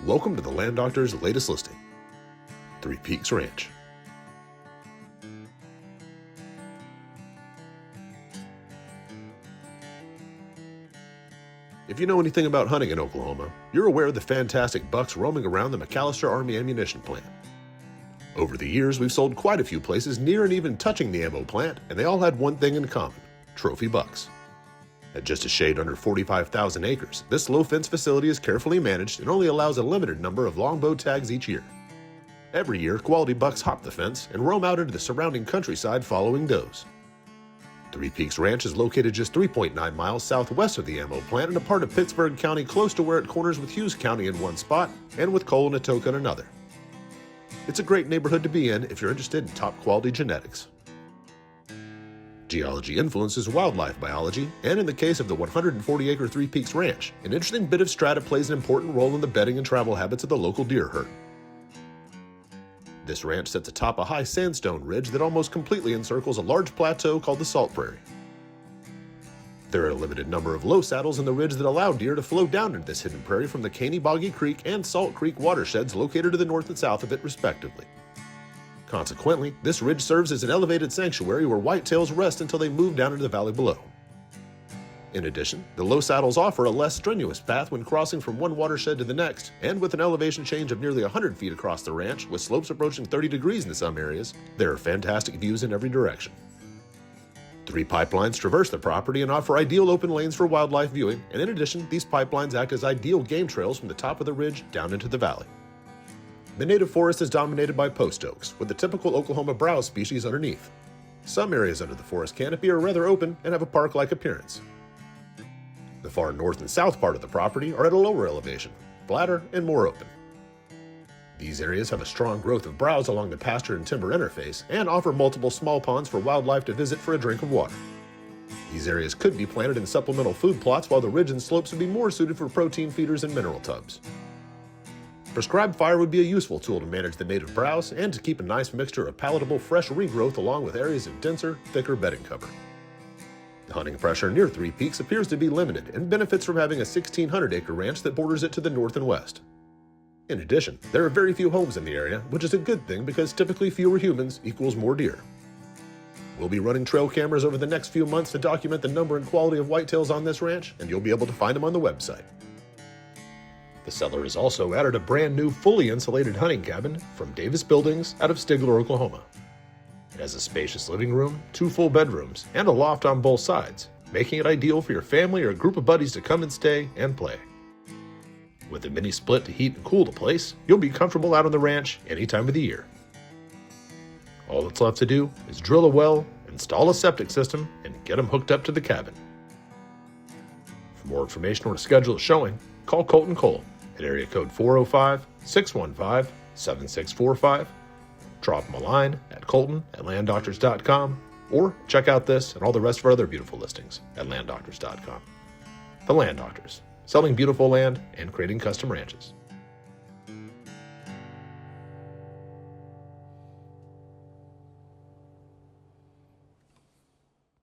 Welcome to the Land Doctor's latest listing, Three Peaks Ranch. If you know anything about hunting in Oklahoma, you're aware of the fantastic bucks roaming around the McAllister Army Ammunition Plant. Over the years, we've sold quite a few places near and even touching the ammo plant, and they all had one thing in common: trophy bucks. At just a shade under 45,000 acres, this low-fence facility is carefully managed and only allows a limited number of longbow tags each year. Every year, quality bucks hop the fence and roam out into the surrounding countryside following does. Three Peaks Ranch is located just 3.9 miles southwest of the ammo plant in a part of Pittsburg County close to where it corners with Hughes County in one spot and with Cole and Atoka in another. It's a great neighborhood to be in if you're interested in top-quality genetics. Geology influences wildlife biology, and in the case of the 140-acre Three Peaks Ranch, an interesting bit of strata plays an important role in the bedding and travel habits of the local deer herd. This ranch sits atop a high sandstone ridge that almost completely encircles a large plateau called the Salt Prairie. There are a limited number of low saddles in the ridge that allow deer to flow down into this hidden prairie from the Caney Boggy Creek and Salt Creek watersheds located to the north and south of it, respectively. Consequently, this ridge serves as an elevated sanctuary where whitetails rest until they move down into the valley below. In addition, the low saddles offer a less strenuous path when crossing from one watershed to the next, and with an elevation change of nearly 100 feet across the ranch, with slopes approaching 30 degrees in some areas, there are fantastic views in every direction. 3 pipelines traverse the property and offer ideal open lanes for wildlife viewing, and in addition, these pipelines act as ideal game trails from the top of the ridge down into the valley. The native forest is dominated by post oaks, with the typical Oklahoma browse species underneath. Some areas under the forest canopy are rather open and have a park-like appearance. The far north and south part of the property are at a lower elevation, flatter and more open. These areas have a strong growth of browse along the pasture and timber interface and offer multiple small ponds for wildlife to visit for a drink of water. These areas could be planted in supplemental food plots, while the ridge and slopes would be more suited for protein feeders and mineral tubs. Prescribed fire would be a useful tool to manage the native browse and to keep a nice mixture of palatable fresh regrowth along with areas of denser, thicker bedding cover. The hunting pressure near Three Peaks appears to be limited and benefits from having a 1,600-acre ranch that borders it to the north and west. In addition, there are very few homes in the area, which is a good thing because typically fewer humans equals more deer. We'll be running trail cameras over the next few months to document the number and quality of whitetails on this ranch, and you'll be able to find them on the website. The seller has also added a brand new fully insulated hunting cabin from Davis Buildings out of Stigler, Oklahoma. It has a spacious living room, 2 full bedrooms, and a loft on both sides, making it ideal for your family or a group of buddies to come and stay and play. With a mini split to heat and cool the place, you'll be comfortable out on the ranch any time of the year. All that's left to do is drill a well, install a septic system, and get them hooked up to the cabin. For more information or to schedule a showing, call Colton Cole at area code 405-615-7645, drop him a line at colton@landdoctors.com, or check out this and all the rest of our other beautiful listings at landdoctors.com. The Land Doctors, selling beautiful land and creating custom ranches.